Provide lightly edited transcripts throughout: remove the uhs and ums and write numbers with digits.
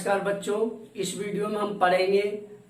नमस्कार बच्चों, इस वीडियो में हम पढ़ेंगे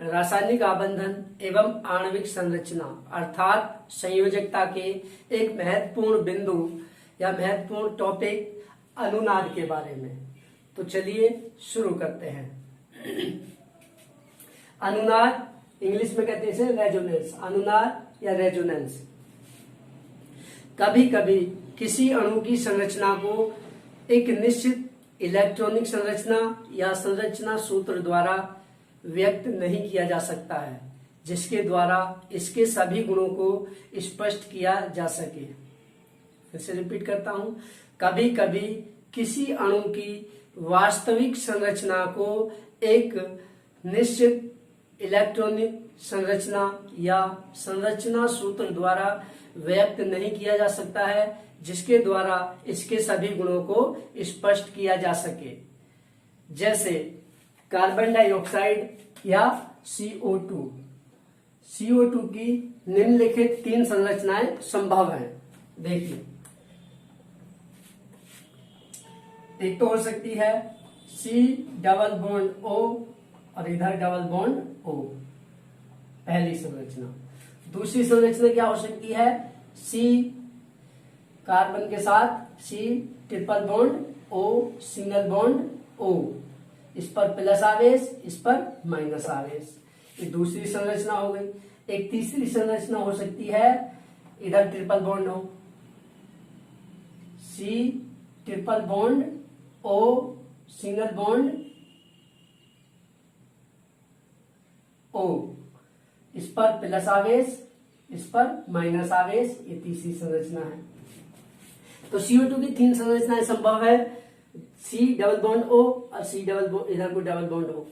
रासायनिक आबंधन एवं आणविक संरचना अर्थात संयोजकता के एक महत्वपूर्ण बिंदु या महत्वपूर्ण टॉपिक अनुनाद के बारे में। तो चलिए शुरू करते हैं। अनुनाद इंग्लिश में कहते हैं रेजोनेंस, अनुनाद या रेजोनेंस। कभी कभी किसी अणु की संरचना को एक निश्चित इलेक्ट्रॉनिक संरचना या संरचना सूत्र द्वारा व्यक्त नहीं किया जा सकता है, जिसके द्वारा इसके सभी गुणों को स्पष्ट किया जा सके। फिर से रिपीट करता हूं, कभी कभी किसी अणु की वास्तविक संरचना को एक निश्चित इलेक्ट्रॉनिक संरचना या संरचना सूत्र द्वारा व्यक्त नहीं किया जा सकता है, जिसके द्वारा इसके सभी गुणों को स्पष्ट किया जा सके। जैसे कार्बन डाइऑक्साइड या CO2। CO2 की निम्नलिखित 3 संरचनाएं संभव हैं। देखिए, एक तो हो सकती है C डबल बॉन्ड O और इधर डबल बॉन्ड O, पहली संरचना। दूसरी संरचना क्या हो सकती है, C कार्बन के साथ C triple bond O single bond O, इस पर प्लस आवेश, इस पर माइनस आवेश। ये दूसरी संरचना हो गई। एक तीसरी संरचना हो सकती है, इधर ट्रिपल बॉन्ड हो, C triple bond O single bond O, इस पर प्लस आवेश, इस पर माइनस आवेश। ये तीसरी संरचना है। तो CO2 की 3 संरचनाएं संभव है, C डबल बॉन्ड O और C डबल बॉन्ड, इधर को डबल बॉन्ड O,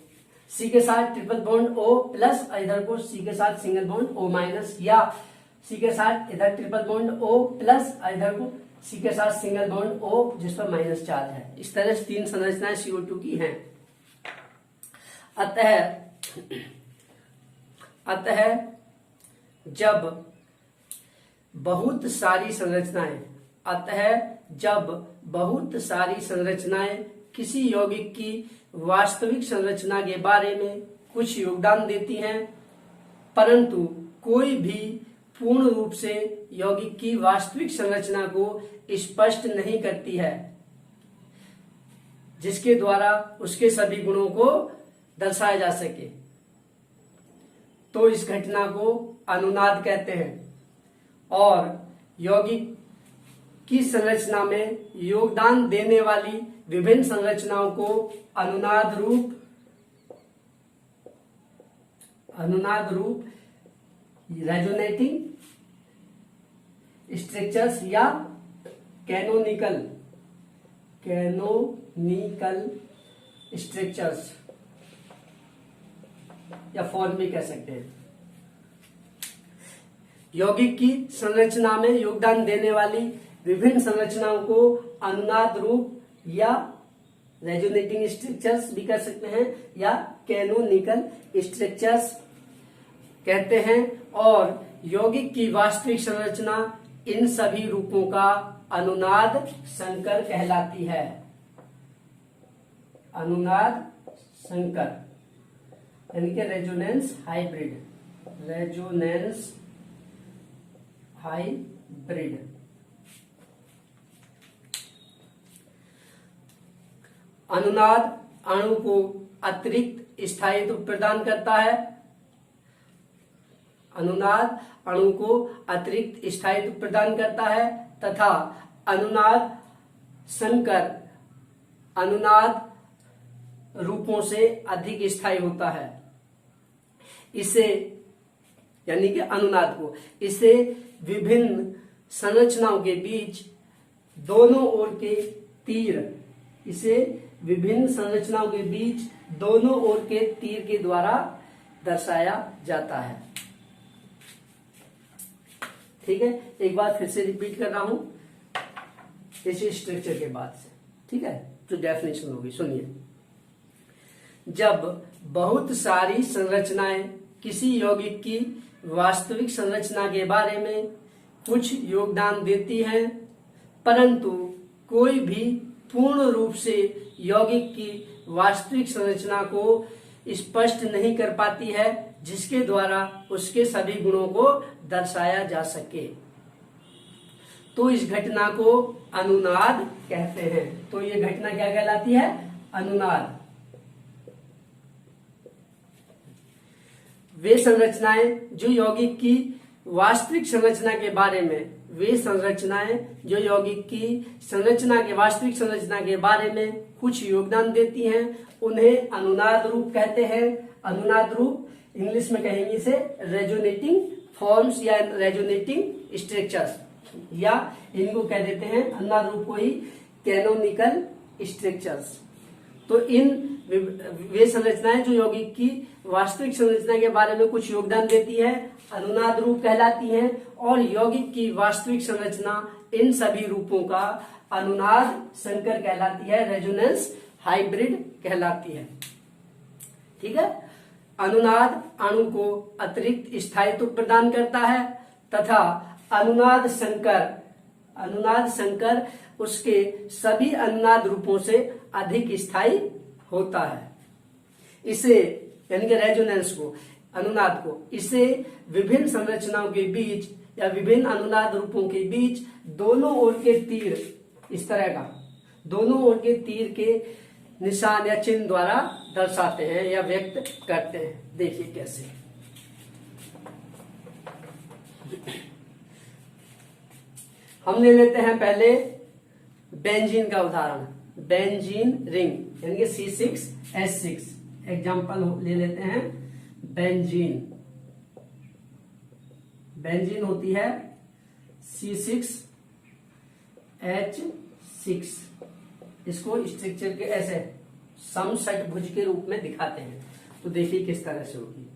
C के साथ ट्रिपल बॉन्ड O प्लस और इधर को C के साथ सिंगल बॉन्ड O माइनस, या C के साथ इधर ट्रिपल बॉन्ड O प्लस और इधर को C के साथ सिंगल बॉन्ड O जिस पर माइनस चार्ज है। इस तरह से 3 संरचनाएं CO2 की हैं। अतः जब बहुत सारी संरचनाएं किसी यौगिक की वास्तविक संरचना के बारे में कुछ योगदान देती हैं, परंतु कोई भी पूर्ण रूप से यौगिक की वास्तविक संरचना को स्पष्ट नहीं करती है, जिसके द्वारा उसके सभी गुणों को दर्शाया जा सके, तो इस घटना को अनुनाद कहते हैं। और यौगिक की संरचना में योगदान देने वाली विभिन्न संरचनाओं को अनुनाद रूप रेजोनेटिंग स्ट्रक्चर्स या कैनोनिकल स्ट्रक्चर्स या फॉर्म भी कह सकते हैं। यौगिक की संरचना में योगदान देने वाली विभिन्न संरचनाओं को अनुनाद रूप या रेजोनेटिंग स्ट्रक्चर्स भी कर सकते हैं या कैनोनिकल स्ट्रक्चर्स कहते हैं। और यौगिक की वास्तविक संरचना इन सभी रूपों का अनुनाद संकर कहलाती है। अनुनाद संकर यानी कि रेजोनेंस हाइब्रिड। अनुनाद अणु को अतिरिक्त स्थायित्व प्रदान करता है। अनुनाद अणु को अतिरिक्त स्थायित्व प्रदान करता है तथा अनुनाद संकर अनुनाद रूपों से अधिक स्थायी होता है। इसे यानी कि अनुनाद को इसे विभिन्न संरचनाओं के बीच दोनों ओर के तीर के द्वारा दर्शाया जाता है। ठीक है, एक बार फिर से रिपीट कर रहा हूं इसी स्ट्रक्चर के बाद से। ठीक है, जो डेफिनेशन होगी सुनिए। जब बहुत सारी संरचनाएं किसी यौगिक की वास्तविक संरचना के बारे में कुछ योगदान देती हैं, परंतु कोई भी पूर्ण रूप से यौगिक की वास्तविक संरचना को स्पष्ट नहीं कर पाती है, जिसके द्वारा उसके सभी गुणों को दर्शाया जा सके। तो इस घटना को अनुनाद कहते हैं। तो ये घटना क्या कहलाती है? अनुनाद। वे संरचनाएं जो यौगिक की वास्तविक संरचना के बारे में वास्तविक संरचना के बारे में कुछ योगदान देती हैं, उन्हें अनुनाद रूप कहते हैं। अनुनाद रूप इंग्लिश में कहेंगे इसे रेजोनेटिंग फॉर्म्स या रेजोनेटिंग स्ट्रक्चर्स, या इनको कह देते हैं अनुनाद रूप को ही कैनोनिकल स्ट्रक्चर्स। तो इन वे संरचनाएं जो यौगिक की वास्तविक संरचना के बारे में कुछ योगदान देती है, अनुनाद रूप कहलाती हैं, और यौगिक की वास्तविक संरचना इन सभी रूपों का अनुनाद संकर कहलाती है, रेजोनेंस हाइब्रिड कहलाती है। ठीक है। अनुनाद अणु को अतिरिक्त स्थायित्व प्रदान करता है तथा अनुनाद संकर उसके सभी अनुनाद रूपों से अधिक स्थायी होता है। इसे यानी कि रेजोनेंस को, अनुनाद को, इसे विभिन्न संरचनाओं के बीच या विभिन्न अनुनाद रूपों के बीच दोनों ओर के तीर, इस तरह का दोनों ओर के तीर के निशान या चिन्ह द्वारा दर्शाते हैं या व्यक्त करते हैं। देखिए कैसे। हम ले लेते हैं पहले बेंजीन का उदाहरण, बेंजीन रिंग यानी कि C6H6 एग्जाम्पल ले लेते हैं। बेंजीन होती है C6H6। इसको स्ट्रक्चर के ऐसे समषटभुज के रूप में दिखाते हैं। तो देखिए किस तरह से होगी।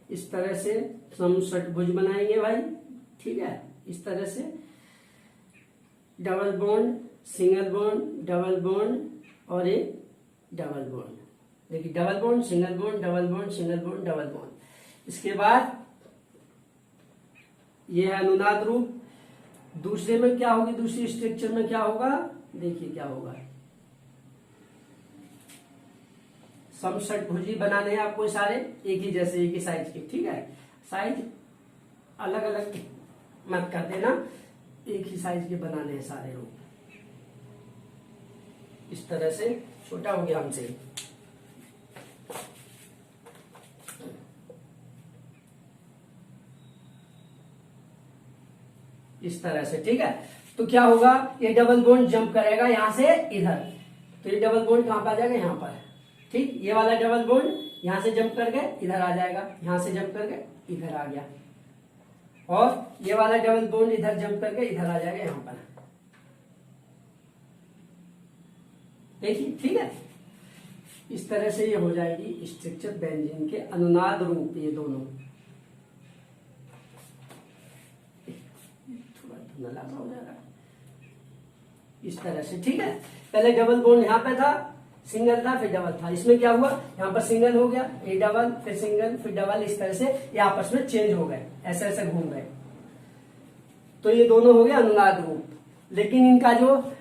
इस तरह से समषटभुज बनाएंगे भाई। ठीक है। इस तरह से double bond, single bond, double bond और एक डबल बॉन्ड। देखिए double bond, single bond, double bond, single bond, double bond. इसके बाद ये है अनुनाद रूप। दूसरे में क्या होगी, दूसरी स्ट्रक्चर में क्या होगा, देखिए क्या होगा। समषटभुजी बनाने हैं आपको सारे एक ही जैसे, एक ही साइज के। ठीक है। साइज अलग अलग मत कर देना, एक ही साइज के बनाने हैं सारे रूप। इस तरह से छोटा हो गया हमसे। इस तरह से। ठीक है। तो क्या होगा, ये डबल बॉन्ड जंप करेगा यहां से इधर, तो ये डबल बॉन्ड कहां पर आ जाएगा, यहां पर। ठीक। ये वाला डबल बॉन्ड यहां से जंप करके इधर आ जाएगा, यहां से जंप करके इधर आ गया, और ये वाला डबल बॉन्ड इधर जंप करके इधर आ जाएगा, यहां पर। देखिए। ठीक है। इस तरह से ये हो जाएगी स्ट्रक्चर बेंजीन के अनुनाद रूप। ये दोनों थोड़ा हो जाएगा इस तरह से। ठीक है। पहले डबल बॉन्ड यहाँ पे था, सिंगल था, फिर डबल था। इसमें क्या हुआ, यहाँ पर सिंगल हो गया, ये डबल, फिर सिंगल, फिर डबल। इस तरह से ये आपस में चेंज हो गए, ऐसे ऐसे घूम गए। तो ये दोनों हो गए अनुनाद रूप। लेकिन इनका जो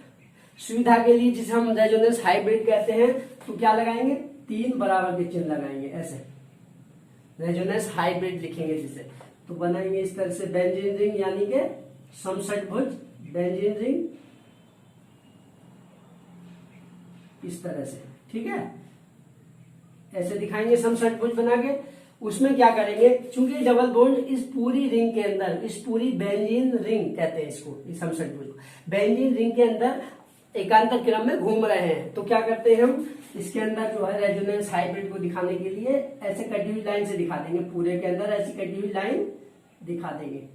सुविधा के लिए जिसे हम रेजोनेंस हाइब्रिड कहते हैं, तो क्या लगाएंगे, 3 बराबर के चिन्ह लगाएंगे ऐसे, रेजोनेंस हाइब्रिड लिखेंगे जिसे। तो बनाएंगे इस तरह से बेंजीन रिंग यानी कि समषटभुज बेंजीन रिंग, इस तरह से। ठीक है। ऐसे दिखाएंगे समषटभुज बना के। उसमें क्या करेंगे, चूंकि डबल बॉन्ड इस पूरी रिंग के अंदर, इस पूरी बेंजीन रिंग कहते हैं इसको, इस समषटभुज को, बेंजीन रिंग के अंदर एकांतर क्रम में घूम रहे हैं। तो क्या करते हैं हम, इसके अंदर जो है रेजोनेंस हाइब्रिड को दिखाने के लिए ऐसे कटी हुई लाइन से दिखा देंगे, पूरे के अंदर ऐसी कटी हुई लाइन दिखा देंगे।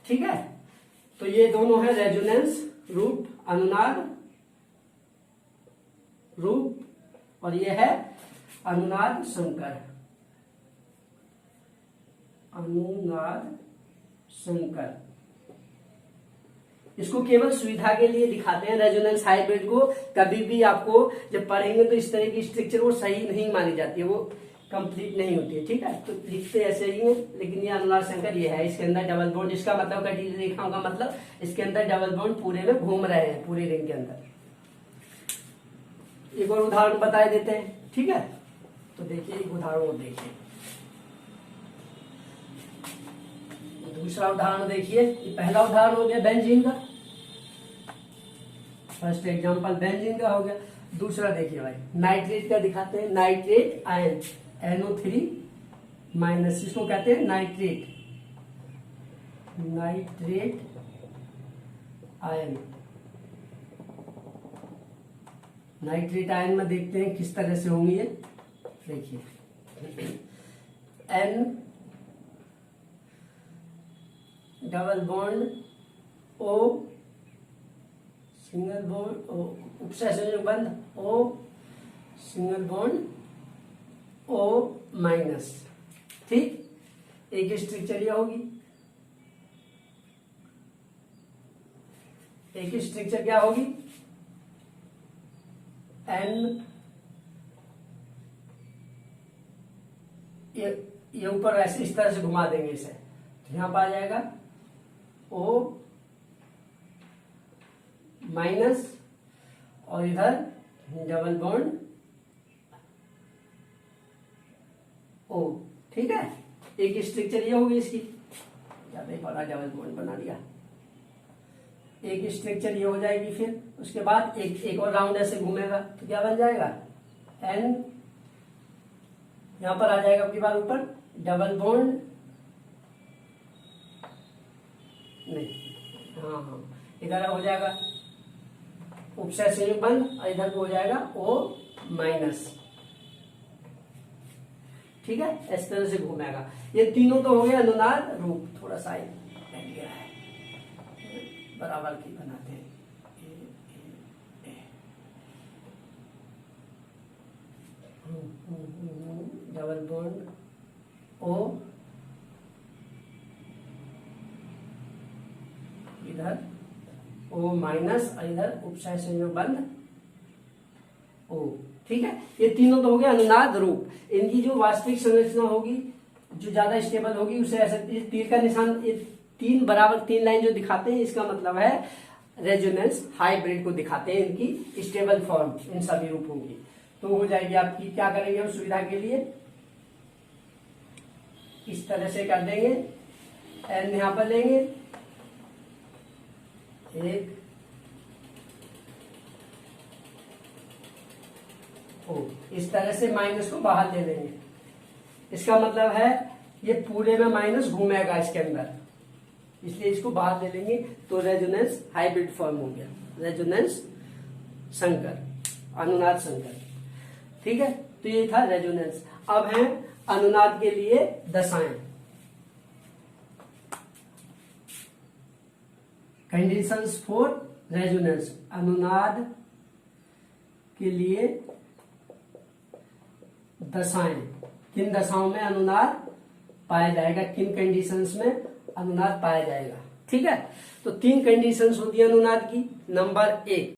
ठीक है। तो ये दोनों है रेजोनेंस रूप, अनुनाद रूप, और ये है अनुनाद संकर। अनुनाद संकर इसको केवल सुविधा के लिए दिखाते हैं। रेजोनेंस हाइब्रिड को कभी भी आपको जब पढ़ेंगे तो इस तरह की स्ट्रक्चर वो सही नहीं मानी जाती है, वो कंप्लीट नहीं होती है, ठीक है। तो लिखते ऐसे ही है, लेकिन ये अनुनाद संकर ये है, इसके अंदर डबल बॉन्ड, इसका मतलब कटी रेखाओं का मतलब इसके अंदर डबल बॉन्ड पूरे में घूम रहे हैं, पूरे रिंग के अंदर। एक और उदाहरण बता देते हैं, ठीक है। तो देखिए एक उदाहरण को देखिए, दूसरा उदाहरण देखिए। ये पहला उदाहरण हो गया बेंजीन का, फर्स्ट एग्जांपल बेंजीन का हो गया। दूसरा देखिए भाई, नाइट्रेट का दिखाते हैं। नाइट्रेट आयन NO3 माइनस, इसको कहते हैं nitrate, nitrate ion. Nitrate ion में देखते हैं किस तरह से होंगी ये, देखिए N double bond O single bond O, उपसर्ग संयुग्म बंध O single bond O minus, ठीक। एक स्ट्रक्चर यह होगी, एक स्ट्रक्चर क्या होगी N, ये ऊपर ऐसे इस तरह से घुमा देंगे इसे, तो यहां पर आ जाएगा O माइनस और इधर डबल बॉन्ड O, ठीक है। एक स्ट्रक्चर ये होगी इसकी, ज्यादा ही बड़ा डबल बॉन्ड बना दिया। एक स्ट्रक्चर ये हो जाएगी, फिर उसके बाद एक और राउंड ऐसे घूमेगा, तो क्या बन जाएगा N, यहां पर आ जाएगा आपकी बार ऊपर डबल बॉन्ड, नहीं हाँ इधर हो जाएगा उपसर्ग संयुग्म बंध और इधर को हो जाएगा O माइनस, ठीक है। इस तरह से घूमेगा। ये तीनों तो हो गए अनुनाद रूप। थोड़ा सा बैठ गया है, बराबर की बनाते हैं। डबल बॉन्ड O, इधर O माइनस और इधर उपसर्ग संयुग्म बंध O, ठीक है। ये तीनों तो हो गए अनुनाद रूप। इनकी जो वास्तविक संरचना होगी, जो ज्यादा स्टेबल होगी, उसे ऐसे तीर का निशान, ये तीन बराबर तीन लाइन जो दिखाते हैं, इसका मतलब है रेजोनेंस हाइब्रिड को दिखाते हैं, इनकी स्टेबल फॉर्म इन सभी रूपों की। तो हो जाएगी आपकी, क्या करेंगे हम सुविधा के लिए, इस तरह से कर देंगे। N यहां पर लेंगे, एक O, इस तरह से माइनस को बाहर ले लेंगे। इसका मतलब है ये पूरे में माइनस घूमेगा इसके अंदर, इसलिए इसको बाहर ले लेंगे। तो रेजोनेंस हाइब्रिड फॉर्म हो गया, रेजोनेंस संकर, अनुनाद संकर, ठीक है। तो ये था रेजोनेंस। अब है अनुनाद के लिए दशाएं, कंडीशंस फॉर रेजोनेंस। अनुनाद के लिए दशाएं, किन दशाओं में अनुनाद पाया जाएगा, किन कंडीशंस में अनुनाद पाया जाएगा, ठीक है। तो तीन कंडीशंस होती है अनुनाद की। नंबर 1,